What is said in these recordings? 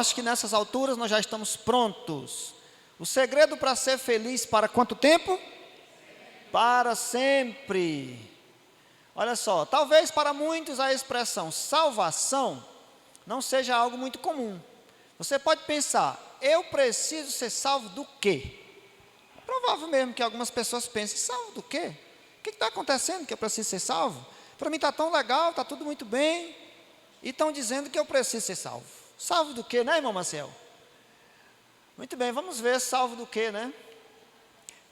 acho que nessas alturas nós já estamos prontos. O segredo para ser feliz para quanto tempo? Para sempre. Olha só, talvez para muitos a expressão salvação não seja algo muito comum. Você pode pensar, eu preciso ser salvo do quê? É provável mesmo que algumas pessoas pensem, salvo do quê? O que está acontecendo que eu preciso ser salvo? Para mim está tão legal, está tudo muito bem, e estão dizendo que eu preciso ser salvo. Salvo do quê, né, irmão Maciel? Muito bem, vamos ver salvo do quê, né?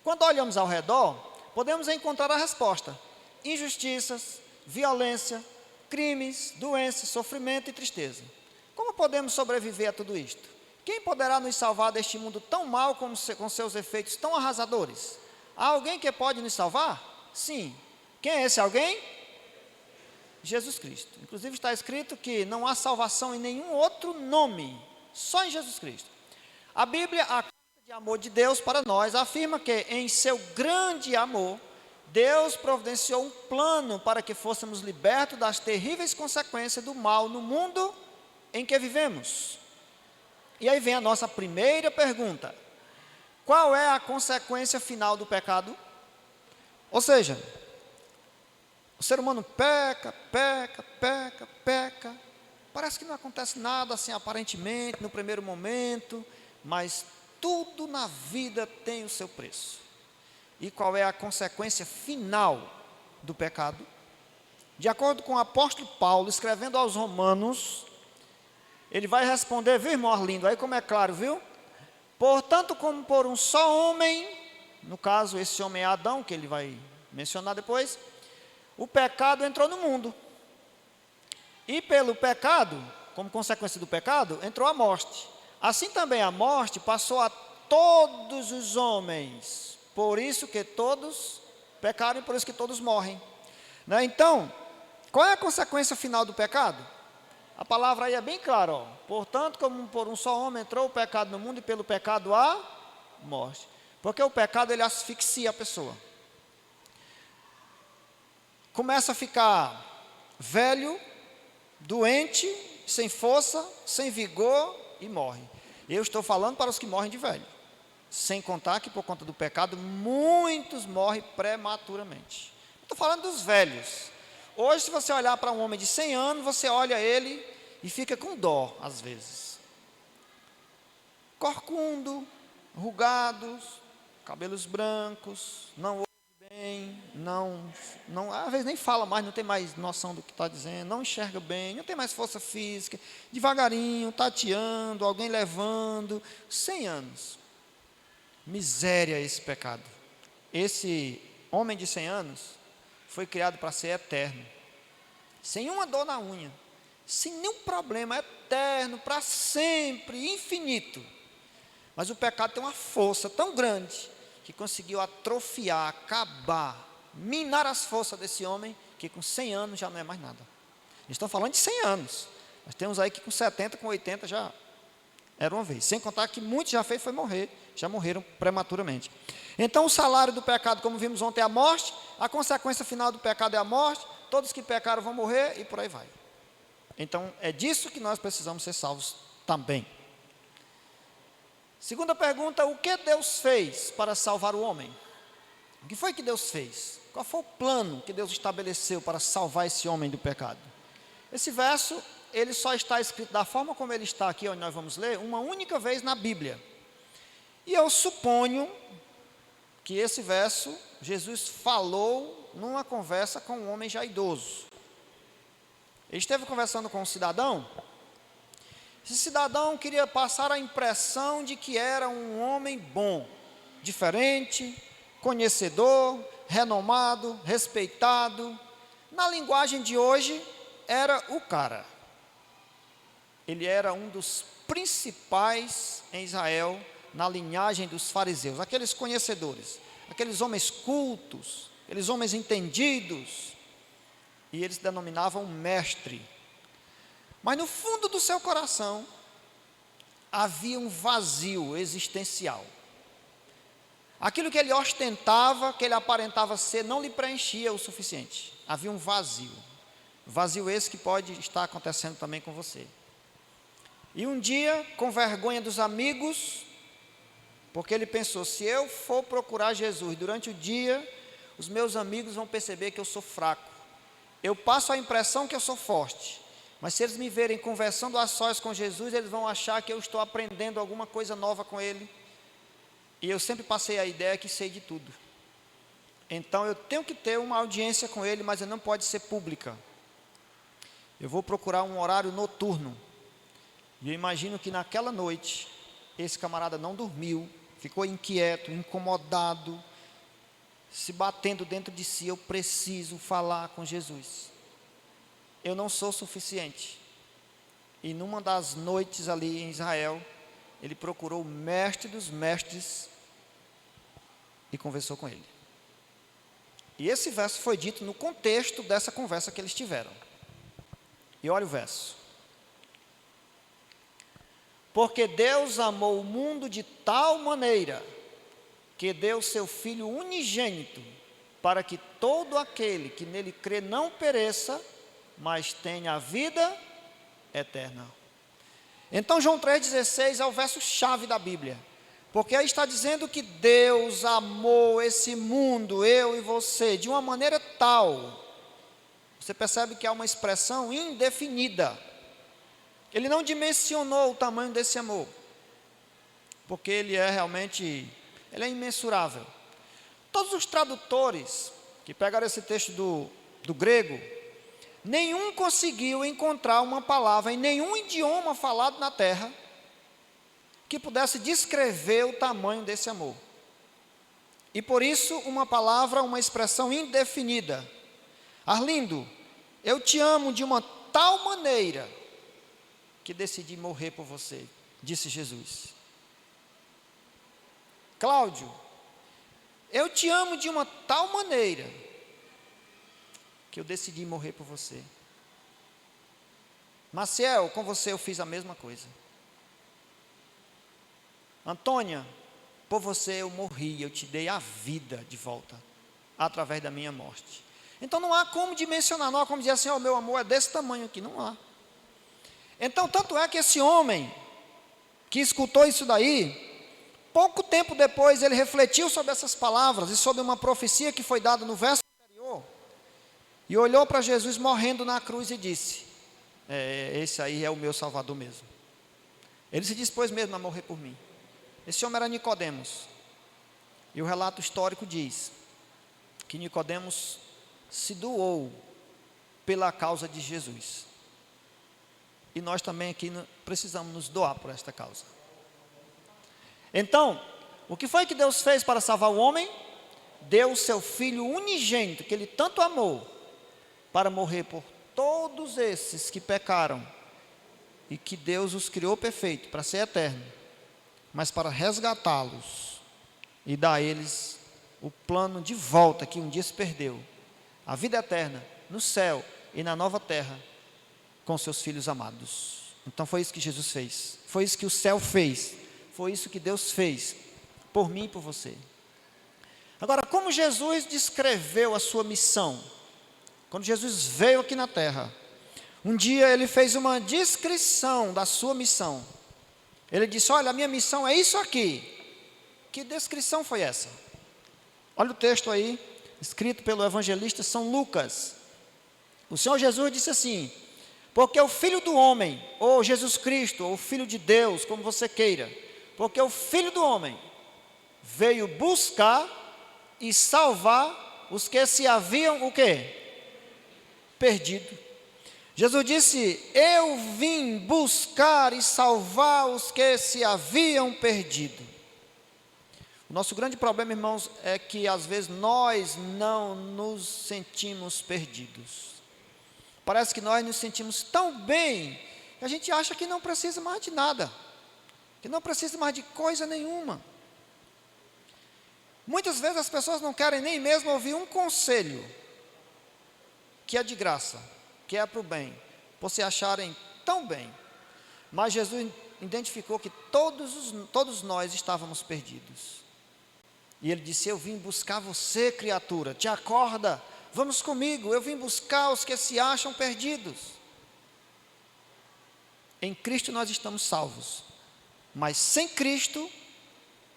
Quando olhamos ao redor, podemos encontrar a resposta. Injustiças, violência, crimes, doenças, sofrimento e tristeza. Como podemos sobreviver a tudo isto? Quem poderá nos salvar deste mundo tão mau com seus efeitos tão arrasadores? Há alguém que pode nos salvar? Sim. Quem é esse alguém? Jesus Cristo. Inclusive está escrito que não há salvação em nenhum outro nome, só em Jesus Cristo. A Bíblia, a carta de amor de Deus para nós, afirma que em seu grande amor, Deus providenciou um plano para que fôssemos libertos das terríveis consequências do mal no mundo em que vivemos. E aí vem a nossa primeira pergunta: qual é a consequência final do pecado? Ou seja, o ser humano peca, parece que não acontece nada assim aparentemente, no primeiro momento, mas tudo na vida tem o seu preço. E qual é a consequência final do pecado? De acordo com o apóstolo Paulo, escrevendo aos Romanos, ele vai responder, viu, irmão Arlindo? Aí como é claro, viu? Portanto, como por um só homem, no caso esse homem é Adão, que ele vai mencionar depois, o pecado entrou no mundo. E pelo pecado, como consequência do pecado, entrou a morte. Assim também a morte passou a todos os homens, por isso que todos pecaram e por isso que todos morrem. Né? Então, qual é a consequência final do pecado? A palavra aí é bem clara, ó. Portanto, como por um só homem entrou o pecado no mundo e pelo pecado a morte. Porque o pecado ele asfixia a pessoa. Começa a ficar velho, doente, sem força, sem vigor e morre. Eu estou falando para os que morrem de velho. Sem contar que por conta do pecado, muitos morrem prematuramente. Estou falando dos velhos. Hoje, se você olhar para um homem de 100 anos, você olha ele e fica com dó, às vezes. Corcundo, rugados, cabelos brancos, não ouve bem, às vezes nem fala mais, não tem mais noção do que está dizendo, não enxerga bem, não tem mais força física, devagarinho, tateando, alguém levando, 100 anos. Miséria esse pecado. Esse homem de 100 anos foi criado para ser eterno, sem uma dor na unha, sem nenhum problema, eterno, para sempre, infinito. Mas o pecado tem uma força tão grande que conseguiu atrofiar, acabar, minar as forças desse homem, que com 100 anos já não é mais nada. Estão falando de 100 anos, mas temos aí que com 70, com 80 já era uma vez, sem contar que muitos já fez foi morrer, já morreram prematuramente. Então o salário do pecado, como vimos ontem, é a morte, a consequência final do pecado é a morte, todos que pecaram vão morrer e por aí vai. Então é disso que nós precisamos ser salvos também. Segunda pergunta, o que Deus fez para salvar o homem? O que foi que Deus fez? Qual foi o plano que Deus estabeleceu para salvar esse homem do pecado? Esse verso, ele só está escrito da forma como ele está aqui, onde nós vamos ler, uma única vez na Bíblia. E eu suponho que esse verso, Jesus falou numa conversa com um homem já idoso. Ele esteve conversando com um cidadão. Esse cidadão queria passar a impressão de que era um homem bom, diferente, conhecedor, renomado, respeitado. Na linguagem de hoje, era o cara. Ele era um dos principais em Israel, na linhagem dos fariseus, aqueles conhecedores, aqueles homens cultos, aqueles homens entendidos, e eles denominavam mestre. Mas no fundo do seu coração, havia um vazio existencial. Aquilo que ele ostentava, que ele aparentava ser, não lhe preenchia o suficiente. Havia um vazio. Vazio esse que pode estar acontecendo também com você. E um dia, com vergonha dos amigos, porque ele pensou, se eu for procurar Jesus durante o dia, os meus amigos vão perceber que eu sou fraco. Eu passo a impressão que eu sou forte, mas se eles me verem conversando a sós com Jesus, eles vão achar que eu estou aprendendo alguma coisa nova com ele. E eu sempre passei a ideia que sei de tudo. Então eu tenho que ter uma audiência com ele, mas ela não pode ser pública. Eu vou procurar um horário noturno. E eu imagino que naquela noite, esse camarada não dormiu, ficou inquieto, incomodado, se batendo dentro de si, eu preciso falar com Jesus. Eu não sou suficiente. E numa das noites ali em Israel, ele procurou o mestre dos mestres e conversou com ele. E esse verso foi dito no contexto dessa conversa que eles tiveram. E olha o verso. Porque Deus amou o mundo de tal maneira que deu seu Filho unigênito, para que todo aquele que nele crê não pereça, mas tenha a vida eterna. Então João 3,16 é o verso-chave da Bíblia, porque aí está dizendo que Deus amou esse mundo, eu e você, de uma maneira tal. Você percebe que há uma expressão indefinida. Ele não dimensionou o tamanho desse amor, porque ele é realmente, ele é imensurável. Todos os tradutores que pegaram esse texto do grego, nenhum conseguiu encontrar uma palavra em nenhum idioma falado na terra que pudesse descrever o tamanho desse amor. E por isso uma palavra, uma expressão indefinida. Arlindo, eu te amo de uma tal maneira que decidi morrer por você, disse Jesus. Cláudio, eu te amo de uma tal maneira que eu decidi morrer por você. Maciel, com você eu fiz a mesma coisa. Antônia, por você eu morri, eu te dei a vida de volta, através da minha morte. Então não há como dimensionar, não há como dizer assim, o meu amor é desse tamanho aqui, não há. Então tanto é que esse homem, que escutou isso daí, pouco tempo depois ele refletiu sobre essas palavras, e sobre uma profecia que foi dada no verso anterior, e olhou para Jesus morrendo na cruz e disse, esse aí é o meu Salvador mesmo. Ele se dispôs mesmo a morrer por mim. Esse homem era Nicodemos, e o relato histórico diz, que Nicodemos se doou pela causa de Jesus, e nós também aqui precisamos nos doar por esta causa. Então, o que foi que Deus fez para salvar o homem? Deu o seu Filho unigênito, que Ele tanto amou, para morrer por todos esses que pecaram, e que Deus os criou perfeito, para ser eterno, mas para resgatá-los, e dar a eles o plano de volta, que um dia se perdeu, a vida eterna, no céu e na nova terra, com seus filhos amados. Então foi isso que Jesus fez, foi isso que o céu fez, foi isso que Deus fez, por mim e por você. Agora, como Jesus descreveu a sua missão? Quando Jesus veio aqui na terra, um dia ele fez uma descrição da sua missão. Ele disse, olha, a minha missão é isso aqui. Que descrição foi essa? Olha o texto aí, escrito pelo evangelista São Lucas. O Senhor Jesus disse assim, porque o Filho do Homem, ou Jesus Cristo, ou Filho de Deus, como você queira, porque o Filho do Homem veio buscar e salvar os que se haviam, o quê? Perdido. Jesus disse, eu vim buscar e salvar os que se haviam perdido. O nosso grande problema, irmãos, é que às vezes nós não nos sentimos perdidos. Parece que nós nos sentimos tão bem, que a gente acha que não precisa mais de nada, que não precisa mais de coisa nenhuma. Muitas vezes as pessoas não querem nem mesmo ouvir um conselho, que é de graça, que é para o bem, por se acharem tão bem. Mas Jesus identificou que todos nós estávamos perdidos. E Ele disse, eu vim buscar você, criatura, te acorda, vamos comigo, eu vim buscar os que se acham perdidos. Em Cristo nós estamos salvos, mas sem Cristo,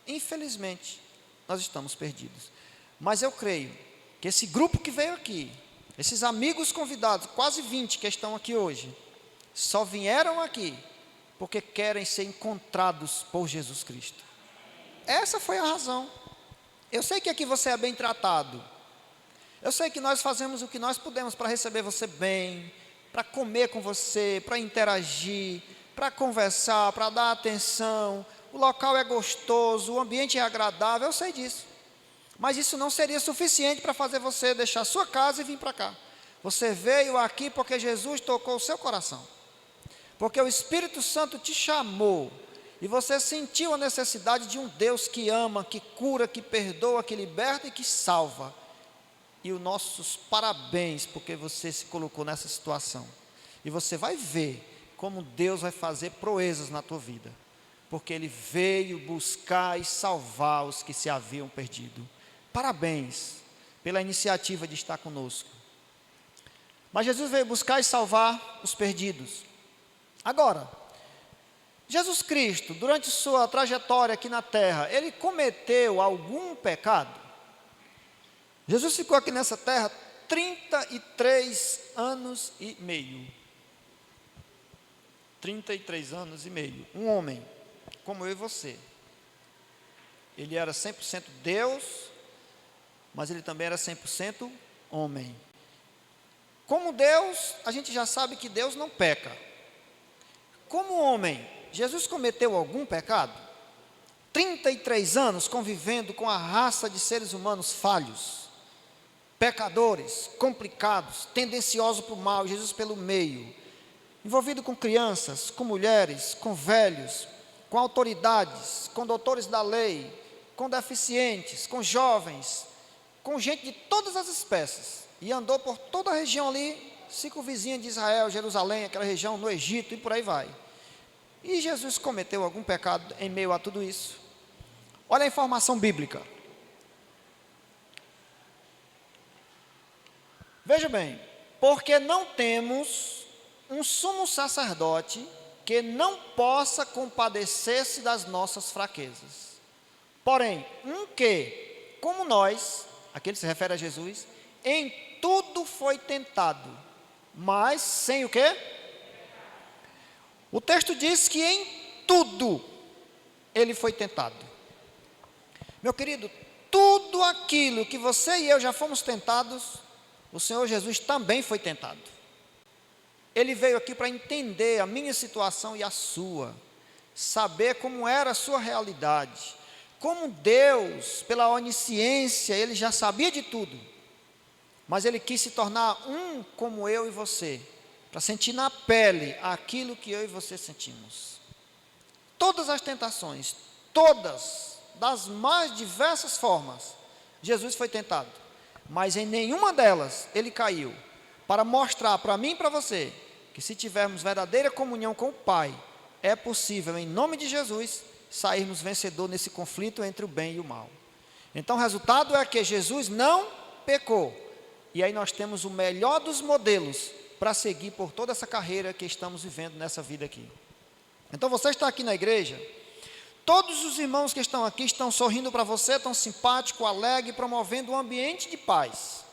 infelizmente, nós estamos perdidos. Mas eu creio que esse grupo que veio aqui, esses amigos convidados, quase 20 que estão aqui hoje, só vieram aqui porque querem ser encontrados por Jesus Cristo. Essa foi a razão. Eu sei que aqui você é bem tratado. Eu sei que nós fazemos o que nós podemos para receber você bem, para comer com você, para interagir, para conversar, para dar atenção. O local é gostoso, o ambiente é agradável, eu sei disso. Mas isso não seria suficiente para fazer você deixar a sua casa e vir para cá. Você veio aqui porque Jesus tocou o seu coração. Porque o Espírito Santo te chamou. E você sentiu a necessidade de um Deus que ama, que cura, que perdoa, que liberta e que salva. E os nossos parabéns, porque você se colocou nessa situação. E você vai ver como Deus vai fazer proezas na tua vida. Porque Ele veio buscar e salvar os que se haviam perdido. Parabéns pela iniciativa de estar conosco. Mas Jesus veio buscar e salvar os perdidos. Agora, Jesus Cristo, durante sua trajetória aqui na terra, Ele cometeu algum pecado? Jesus ficou aqui nessa terra 33 anos e meio. 33 anos e meio. Um homem, como eu e você. Ele era 100% Deus, mas ele também era 100% homem. Como Deus, a gente já sabe que Deus não peca. Como homem, Jesus cometeu algum pecado? 33 anos convivendo com a raça de seres humanos falhos, pecadores, complicados, tendenciosos para o mal, Jesus pelo meio, envolvido com crianças, com mulheres, com velhos, com autoridades, com doutores da lei, com deficientes, com jovens, com gente de todas as espécies, e andou por toda a região ali, circunvizinha de Israel, Jerusalém, aquela região no Egito e por aí vai. E Jesus cometeu algum pecado em meio a tudo isso? Olha a informação bíblica. Veja bem, porque não temos um sumo sacerdote que não possa compadecer-se das nossas fraquezas. Porém, um que, como nós, aqui ele se refere a Jesus, em tudo foi tentado, mas sem o quê? O texto diz que em tudo ele foi tentado. Meu querido, tudo aquilo que você e eu já fomos tentados, o Senhor Jesus também foi tentado. Ele veio aqui para entender a minha situação e a sua, saber como era a sua realidade, como Deus, pela onisciência, Ele já sabia de tudo, mas Ele quis se tornar um como eu e você, para sentir na pele aquilo que eu e você sentimos. Todas as tentações, todas, das mais diversas formas, Jesus foi tentado, mas em nenhuma delas Ele caiu, para mostrar para mim e para você, que se tivermos verdadeira comunhão com o Pai, é possível, em nome de Jesus, sairmos vencedor nesse conflito entre o bem e o mal. Então o resultado é que Jesus não pecou, e aí nós temos o melhor dos modelos, para seguir por toda essa carreira que estamos vivendo nessa vida aqui. Então você está aqui na igreja, todos os irmãos que estão aqui estão sorrindo para você, tão simpático, alegre, promovendo um ambiente de paz.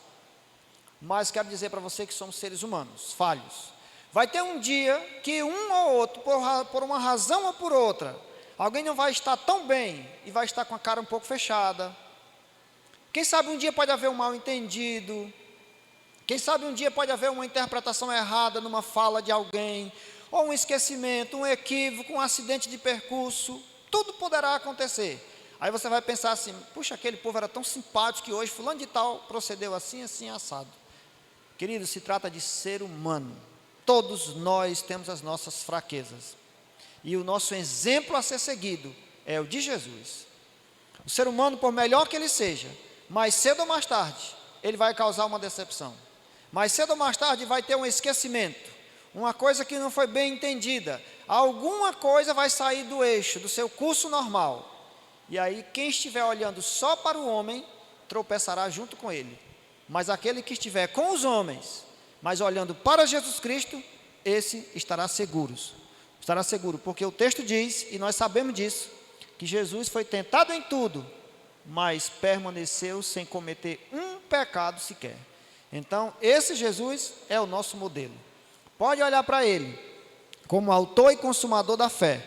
Mas quero dizer para você que somos seres humanos, falhos. Vai ter um dia que um ou outro, por uma razão ou por outra, alguém não vai estar tão bem e vai estar com a cara um pouco fechada. Quem sabe um dia pode haver um mal entendido. Quem sabe um dia pode haver uma interpretação errada numa fala de alguém, ou um esquecimento, um equívoco, um acidente de percurso, tudo poderá acontecer. Aí você vai pensar assim, puxa, aquele povo era tão simpático que hoje fulano de tal procedeu assim, assim, assado. Querido, se trata de ser humano, todos nós temos as nossas fraquezas, e o nosso exemplo a ser seguido é o de Jesus. O ser humano, por melhor que ele seja, mais cedo ou mais tarde, ele vai causar uma decepção. Mais cedo ou mais tarde vai ter um esquecimento, uma coisa que não foi bem entendida, alguma coisa vai sair do eixo, do seu curso normal, e aí quem estiver olhando só para o homem, tropeçará junto com ele, mas aquele que estiver com os homens, mas olhando para Jesus Cristo, esse estará seguro. Estará seguro, porque o texto diz, e nós sabemos disso, que Jesus foi tentado em tudo, mas permaneceu sem cometer um pecado sequer. Então, esse Jesus é o nosso modelo. Pode olhar para ele como autor e consumador da fé,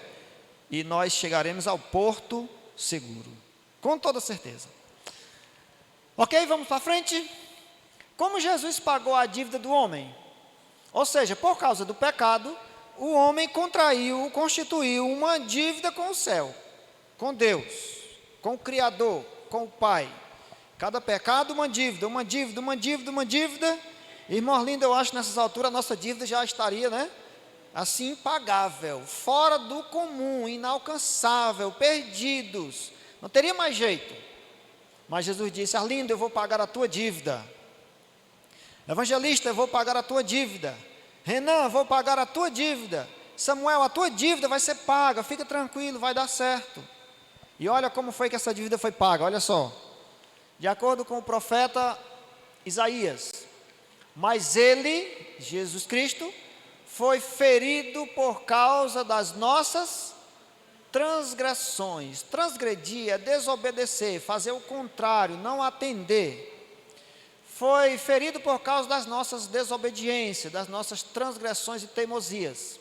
e nós chegaremos ao porto seguro, com toda certeza. Ok, vamos para frente. Como Jesus pagou a dívida do homem? Ou seja, por causa do pecado, o homem constituiu uma dívida com o céu, com Deus, com o Criador, com o Pai. Cada pecado, uma dívida, uma dívida, uma dívida, uma dívida. Irmão Arlindo, eu acho que nessas alturas a nossa dívida já estaria, assim, impagável, fora do comum, inalcançável, perdidos. Não teria mais jeito. Mas Jesus disse: Arlindo, eu vou pagar a tua dívida. Evangelista, eu vou pagar a tua dívida. Renan, eu vou pagar a tua dívida. Samuel, a tua dívida vai ser paga, fica tranquilo, vai dar certo. E olha como foi que essa dívida foi paga, olha só. De acordo com o profeta Isaías, mas ele, Jesus Cristo, foi ferido por causa das nossas transgressões. Transgredir é desobedecer, fazer o contrário, não atender. Foi ferido por causa das nossas desobediências, das nossas transgressões e teimosias.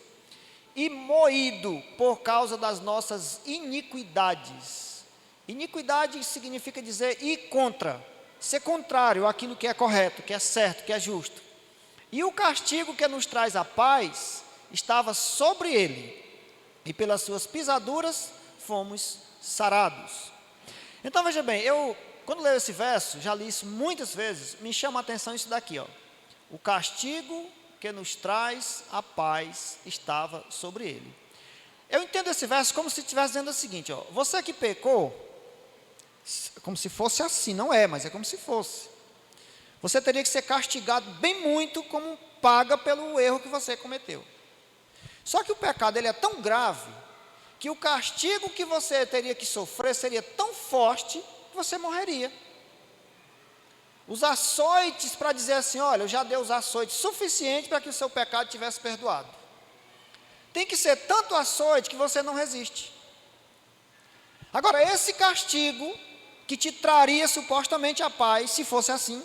E moído por causa das nossas iniquidades. Iniquidade significa dizer ir contra, ser contrário àquilo que é correto, que é certo, que é justo. E o castigo que nos traz a paz estava sobre ele, e pelas suas pisaduras fomos sarados. Então veja bem, quando leio esse verso, já li isso muitas vezes, me chama a atenção isso daqui, ó. O castigo que nos traz a paz estava sobre ele. Eu entendo esse verso como se estivesse dizendo o seguinte, ó: você que pecou, como se fosse assim, não é, mas é como se fosse. Você teria que ser castigado bem muito como paga pelo erro que você cometeu. Só que o pecado ele é tão grave, que o castigo que você teria que sofrer seria tão forte, que você morreria. Os açoites para dizer assim, olha, eu já dei os açoites suficientes para que o seu pecado tivesse perdoado. Tem que ser tanto açoite que você não resiste. Agora, esse castigo que te traria supostamente a paz, se fosse assim,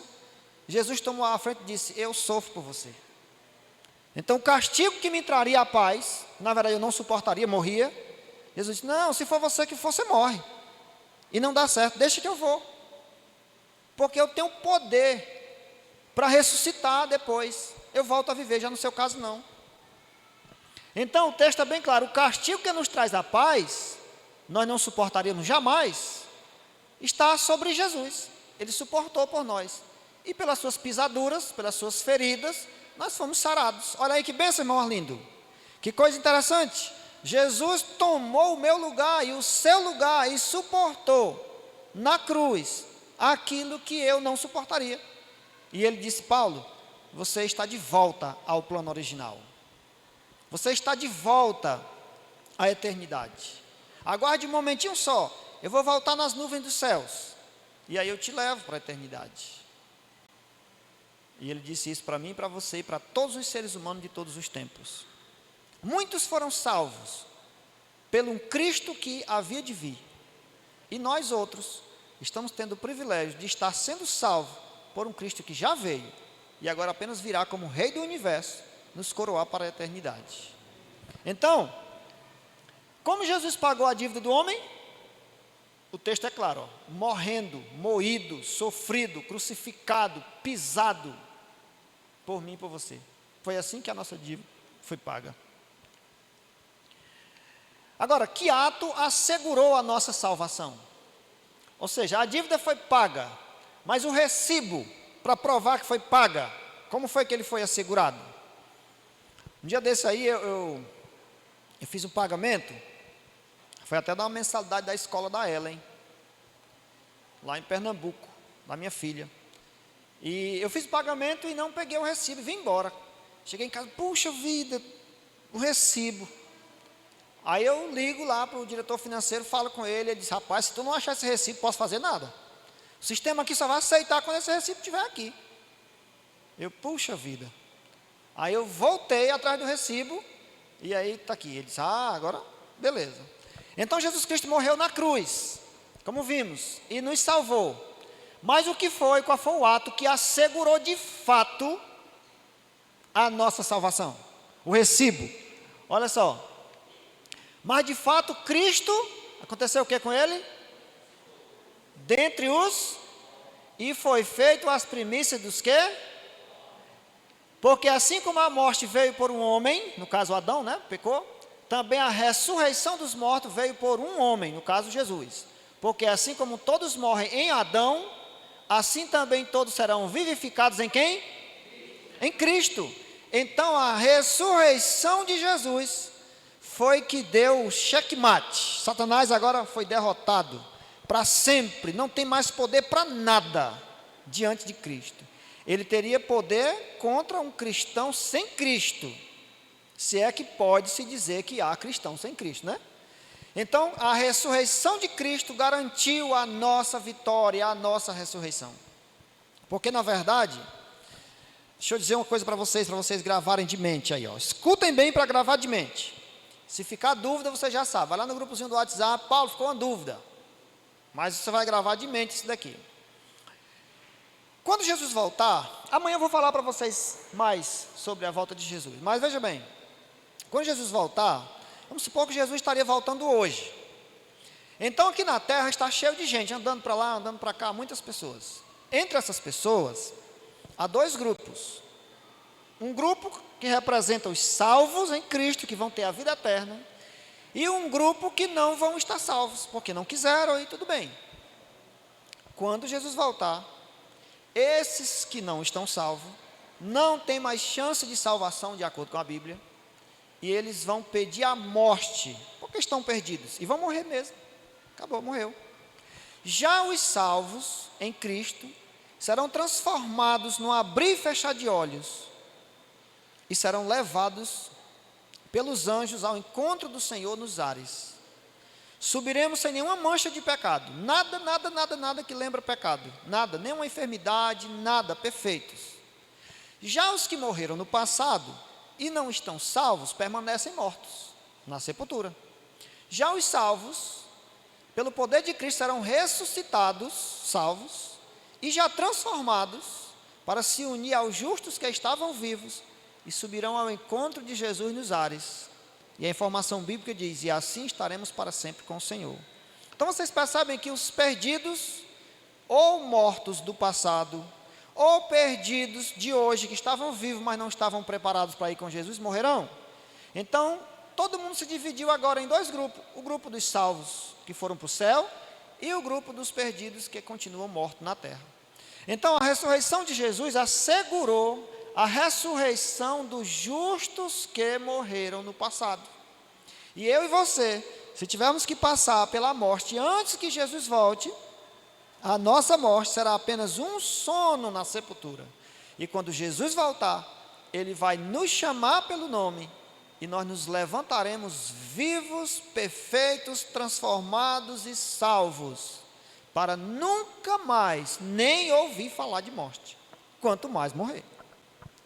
Jesus tomou à frente e disse: eu sofro por você. Então o castigo que me traria a paz, na verdade eu não suportaria, morria. Jesus disse: não, se for você que for, você morre. E não dá certo, deixa que eu vou. Porque eu tenho poder para ressuscitar depois. Eu volto a viver, já no seu caso não. Então o texto é bem claro, o castigo que nos traz a paz, nós não suportaríamos jamais, está sobre Jesus. Ele suportou por nós. E pelas suas pisaduras, pelas suas feridas, nós fomos sarados. Olha aí que bênção, irmão Arlindo. Que coisa interessante. Jesus tomou o meu lugar e o seu lugar e suportou na cruz aquilo que eu não suportaria. E ele disse: Paulo, você está de volta ao plano original. Você está de volta à eternidade. Aguarde um momentinho só. Eu vou voltar nas nuvens dos céus. E aí eu te levo para a eternidade. E ele disse isso para mim, para você e para todos os seres humanos de todos os tempos. Muitos foram salvos pelo Cristo que havia de vir. E nós outros estamos tendo o privilégio de estar sendo salvos por um Cristo que já veio e agora apenas virá como Rei do Universo, nos coroar para a eternidade. Então, como Jesus pagou a dívida do homem? O texto é claro, ó: morrendo, moído, sofrido, crucificado, pisado por mim e por você. Foi assim que a nossa dívida foi paga. Agora, que ato assegurou a nossa salvação? Ou seja, a dívida foi paga, mas o recibo para provar que foi paga, como foi que ele foi assegurado? Um dia desse aí eu fiz um pagamento, foi até dar uma mensalidade da escola da Ellen, lá em Pernambuco, da minha filha. E eu fiz o pagamento e não peguei o recibo, vim embora. Cheguei em casa, puxa vida, o recibo. Aí eu ligo lá para o diretor financeiro, falo com ele, ele diz: rapaz, se tu não achar esse recibo, posso fazer nada. O sistema aqui só vai aceitar quando esse recibo estiver aqui. Eu, puxa vida. Aí eu voltei atrás do recibo E aí está aqui, ele diz, agora, beleza. Então Jesus Cristo morreu na cruz, como vimos, e nos salvou. Mas qual foi o ato que assegurou de fato a nossa salvação? O recibo. Olha só. Mas de fato Cristo, aconteceu o que com ele? Dentre os, e foi feito as primícias dos quê? Porque assim como a morte veio por um homem, no caso Adão, né, pecou, também a ressurreição dos mortos veio por um homem, no caso Jesus. Porque assim como todos morrem em Adão, assim também todos serão vivificados em quem? Em Cristo. Então a ressurreição de Jesus foi que deu o checkmate. Satanás agora foi derrotado para sempre, não tem mais poder para nada diante de Cristo. Ele teria poder contra um cristão sem Cristo, se é que pode se dizer que há cristão sem Cristo, né? Então, a ressurreição de Cristo garantiu a nossa vitória, a nossa ressurreição. Porque, na verdade, deixa eu dizer uma coisa para vocês gravarem de mente aí, ó. Escutem bem para gravar de mente. Se ficar dúvida, você já sabe. Vai lá no grupozinho do WhatsApp, Paulo, ficou uma dúvida. Mas você vai gravar de mente isso daqui. Quando Jesus voltar, amanhã eu vou falar para vocês mais sobre a volta de Jesus. Mas veja bem, quando Jesus voltar, vamos supor que Jesus estaria voltando hoje. Então aqui na terra está cheio de gente, andando para lá, andando para cá, muitas pessoas. Entre essas pessoas, há dois grupos. Um grupo que representa os salvos em Cristo, que vão ter a vida eterna. E um grupo que não vão estar salvos, porque não quiseram e tudo bem. Quando Jesus voltar, esses que não estão salvos, não têm mais chance de salvação, de acordo com a Bíblia. E eles vão pedir a morte, porque estão perdidos. E vão morrer mesmo. Acabou, morreu. Já os salvos em Cristo serão transformados num abrir e fechar de olhos. E serão levados pelos anjos ao encontro do Senhor nos ares. Subiremos sem nenhuma mancha de pecado. Nada que lembra pecado. Nada, nenhuma enfermidade, nada, perfeitos. Já os que morreram no passado e não estão salvos, permanecem mortos na sepultura. Já os salvos, pelo poder de Cristo, serão ressuscitados, salvos, e já transformados para se unir aos justos que estavam vivos e subirão ao encontro de Jesus nos ares. E a informação bíblica diz, e assim estaremos para sempre com o Senhor. Então vocês percebem que os perdidos, ou mortos do passado, ou perdidos de hoje, que estavam vivos, mas não estavam preparados para ir com Jesus, morrerão. Então, todo mundo se dividiu agora em dois grupos. O grupo dos salvos, que foram para o céu, e o grupo dos perdidos, que continuam mortos na terra. Então, a ressurreição de Jesus assegurou a ressurreição dos justos que morreram no passado. E eu e você, se tivermos que passar pela morte antes que Jesus volte, a nossa morte será apenas um sono na sepultura. E quando Jesus voltar, Ele vai nos chamar pelo nome, e nós nos levantaremos vivos, perfeitos, transformados e salvos, para nunca mais nem ouvir falar de morte, quanto mais morrer.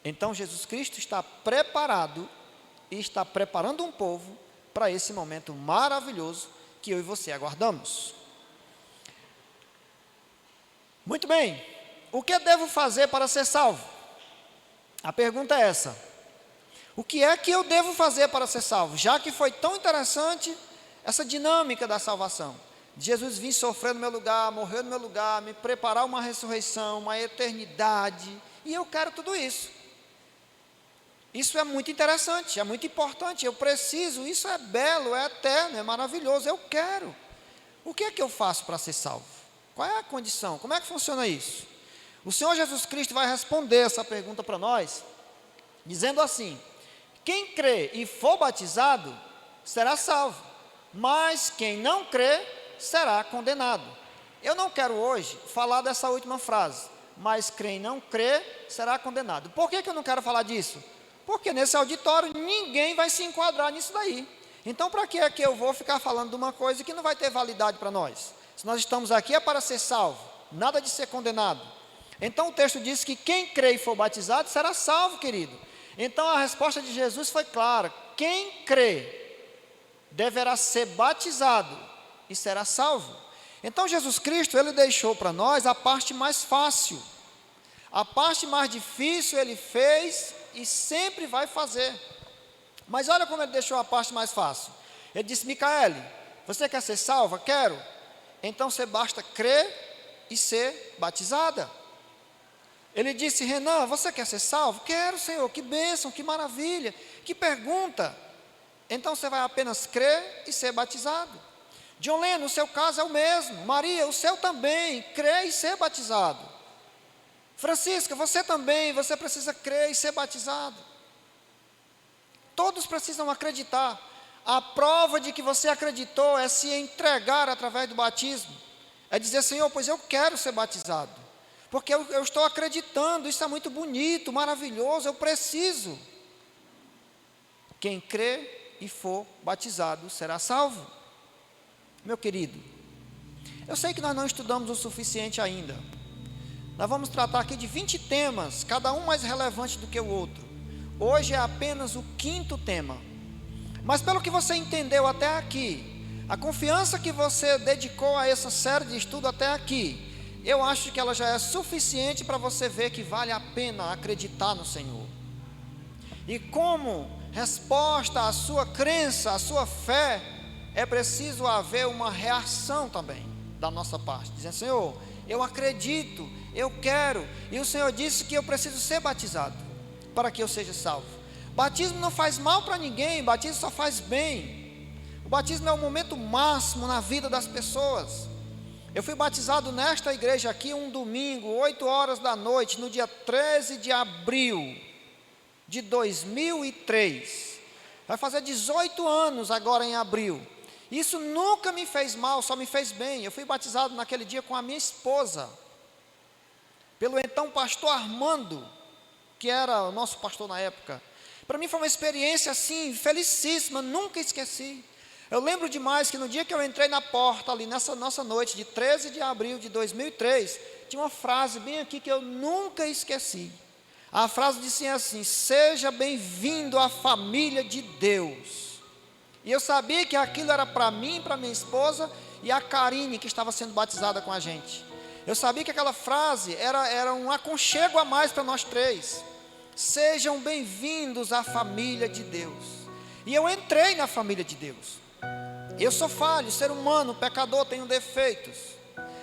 Então Jesus Cristo está preparado e está preparando um povo para esse momento maravilhoso que eu e você aguardamos. Muito bem, o que devo fazer para ser salvo? A pergunta é essa. O que é que eu devo fazer para ser salvo? Já que foi tão interessante essa dinâmica da salvação. Jesus vir sofrer no meu lugar, morrer no meu lugar, me preparar uma ressurreição, uma eternidade, e eu quero tudo isso. Isso é muito interessante, é muito importante, eu preciso, isso é belo, é eterno, é maravilhoso, eu quero. O que é que eu faço para ser salvo? Qual é a condição? Como é que funciona isso? O Senhor Jesus Cristo vai responder essa pergunta para nós, dizendo assim: quem crê e for batizado, será salvo, mas quem não crê, será condenado. Eu não quero hoje falar dessa última frase, mas quem não crê, será condenado. Por que eu não quero falar disso? Porque nesse auditório ninguém vai se enquadrar nisso daí. Então para que é que eu vou ficar falando de uma coisa que não vai ter validade para nós? Se nós estamos aqui é para ser salvo, nada de ser condenado. Então o texto diz que quem crê e for batizado será salvo, querido. Então a resposta de Jesus foi clara: quem crê deverá ser batizado e será salvo. Então Jesus Cristo, ele deixou para nós a parte mais fácil. A parte mais difícil ele fez e sempre vai fazer. Mas olha como ele deixou a parte mais fácil. Ele disse: Micaele, você quer ser salva? Quero. Então você basta crer e ser batizada. Ele disse: Renan, você quer ser salvo? Quero, Senhor. Que bênção, que maravilha, que pergunta. Então você vai apenas crer e ser batizado. John Lennon, o seu caso é o mesmo. Maria, o seu também, crer e ser batizado. Francisca, você também, você precisa crer e ser batizado. Todos precisam acreditar. A prova de que você acreditou é se entregar através do batismo. É dizer: Senhor, pois eu quero ser batizado. Porque eu estou acreditando, isso é muito bonito, maravilhoso, eu preciso. Quem crê e for batizado será salvo. Meu querido, eu sei que nós não estudamos o suficiente ainda. Nós vamos tratar aqui de 20 temas, cada um mais relevante do que o outro. Hoje é apenas o 5º tema. Mas pelo que você entendeu até aqui, a confiança que você dedicou a essa série de estudo até aqui, eu acho que ela já é suficiente para você ver que vale a pena acreditar no Senhor. E como resposta à sua crença, à sua fé, é preciso haver uma reação também da nossa parte, dizendo: Senhor, eu acredito, eu quero, e o Senhor disse que eu preciso ser batizado para que eu seja salvo. Batismo não faz mal para ninguém, batismo só faz bem. O batismo é o momento máximo na vida das pessoas. Eu fui batizado nesta igreja aqui um domingo, 8 horas da noite, no dia 13 de abril de 2003. Vai fazer 18 anos agora em abril. Isso nunca me fez mal, só me fez bem. Eu fui batizado naquele dia com a minha esposa, pelo então pastor Armando, que era o nosso pastor na época. Para mim foi uma experiência assim, felicíssima, nunca esqueci. Eu lembro demais que no dia que eu entrei na porta ali, nessa nossa noite de 13 de abril de 2003, tinha uma frase bem aqui que eu nunca esqueci. A frase dizia assim: seja bem-vindo à família de Deus. E eu sabia que aquilo era para mim, para minha esposa e a Karine, que estava sendo batizada com a gente. Eu sabia que aquela frase era um aconchego a mais para nós três. Sejam bem-vindos à família de Deus. E eu entrei na família de Deus. Eu sou falho, ser humano, pecador, tenho defeitos,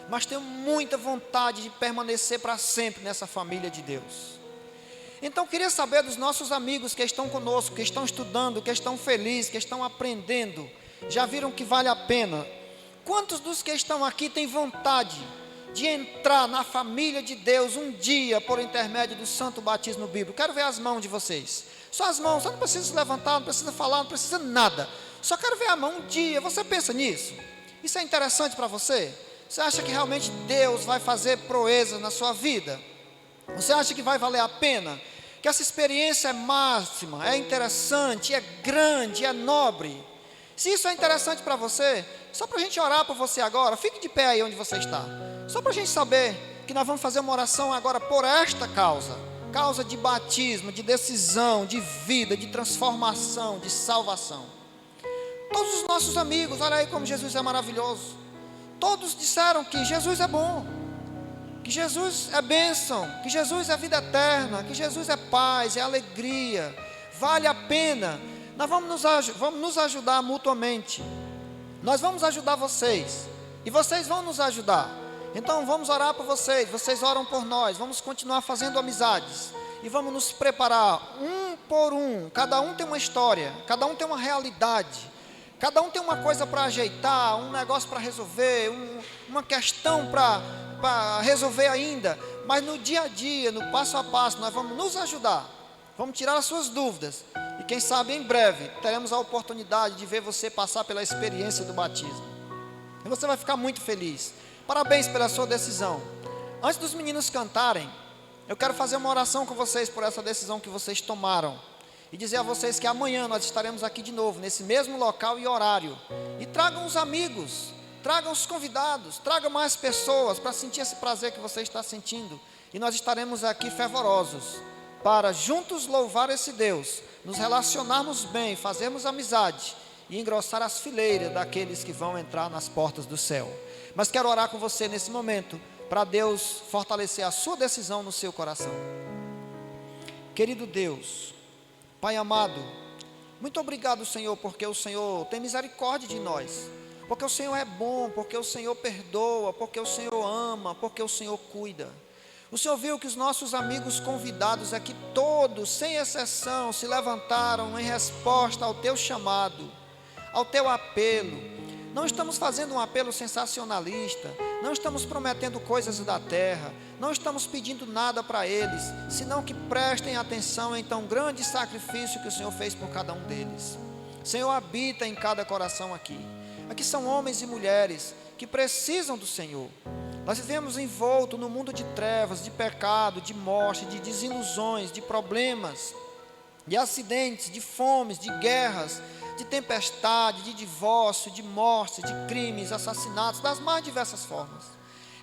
mas tenho muita vontade de permanecer para sempre nessa família de Deus. Então queria saber dos nossos amigos que estão conosco, que estão estudando, que estão felizes, que estão aprendendo, já viram que vale a pena? Quantos dos que estão aqui têm vontade de entrar na família de Deus um dia por intermédio do santo batismo bíblico? Quero ver as mãos de vocês. Só as mãos, você não precisa se levantar, não precisa falar, não precisa nada. Só quero ver a mão um dia. Você pensa nisso? Isso é interessante para você? Você acha que realmente Deus vai fazer proezas na sua vida? Você acha que vai valer a pena? Que essa experiência é máxima, é interessante, é grande, é nobre? Se isso é interessante para você, só para a gente orar por você agora, fique de pé aí onde você está. Só para a gente saber que nós vamos fazer uma oração agora por esta causa. Causa de batismo, de decisão, de vida, de transformação, de salvação. Todos os nossos amigos, olha aí como Jesus é maravilhoso. Todos disseram que Jesus é bom, que Jesus é bênção, que Jesus é vida eterna, que Jesus é paz, é alegria, vale a pena. Nós vamos nos ajudar mutuamente. Nós vamos ajudar vocês e vocês vão nos ajudar. Então vamos orar por vocês, vocês oram por nós. Vamos continuar fazendo amizades e vamos nos preparar um por um. Cada um tem uma história, cada um tem uma realidade, cada um tem uma coisa para ajeitar, um negócio para resolver, uma questão para resolver ainda. Mas no dia a dia, no passo a passo, nós vamos nos ajudar, vamos tirar as suas dúvidas. E quem sabe em breve teremos a oportunidade de ver você passar pela experiência do batismo. E você vai ficar muito feliz. Parabéns pela sua decisão. Antes dos meninos cantarem, eu quero fazer uma oração com vocês por essa decisão que vocês tomaram. E dizer a vocês que amanhã nós estaremos aqui de novo, nesse mesmo local e horário. E tragam os amigos, tragam os convidados, tragam mais pessoas para sentir esse prazer que você está sentindo. E nós estaremos aqui fervorosos para juntos louvar esse Deus, nos relacionarmos bem, fazermos amizade e engrossar as fileiras daqueles que vão entrar nas portas do céu. Mas quero orar com você nesse momento, para Deus fortalecer a sua decisão no seu coração. Querido Deus, Pai amado, muito obrigado, Senhor, porque o Senhor tem misericórdia de nós, porque o Senhor é bom, porque o Senhor perdoa, porque o Senhor ama, porque o Senhor cuida. O Senhor viu que os nossos amigos convidados aqui, todos, sem exceção, se levantaram em resposta ao teu chamado, ao teu apelo. Não estamos fazendo um apelo sensacionalista, não estamos prometendo coisas da terra, não estamos pedindo nada para eles, senão que prestem atenção em tão grande sacrifício que o Senhor fez por cada um deles. Senhor, habita em cada coração aqui. Aqui são homens e mulheres que precisam do Senhor. Nós vivemos envolto no mundo de trevas, de pecado, de morte, de desilusões, de problemas, de acidentes, de fomes, de guerras, de tempestade, de divórcio, de morte, de crimes, assassinatos, das mais diversas formas.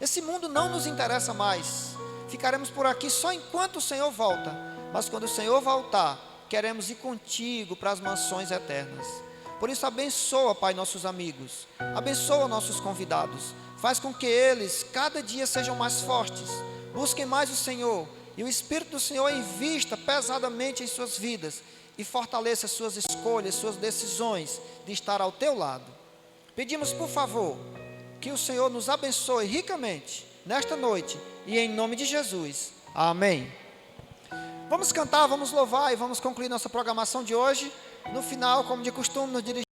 Esse mundo não nos interessa mais. Ficaremos por aqui só enquanto o Senhor volta. Mas quando o Senhor voltar, queremos ir contigo para as mansões eternas. Por isso abençoa, Pai, nossos amigos. Abençoa nossos convidados. Faz com que eles cada dia sejam mais fortes. Busquem mais o Senhor. E o Espírito do Senhor invista pesadamente em suas vidas e fortaleça suas escolhas, suas decisões de estar ao teu lado. Pedimos, por favor, que o Senhor nos abençoe ricamente nesta noite e em nome de Jesus. Amém. Vamos cantar, vamos louvar e vamos concluir nossa programação de hoje. No final, como de costume, nos dirigimos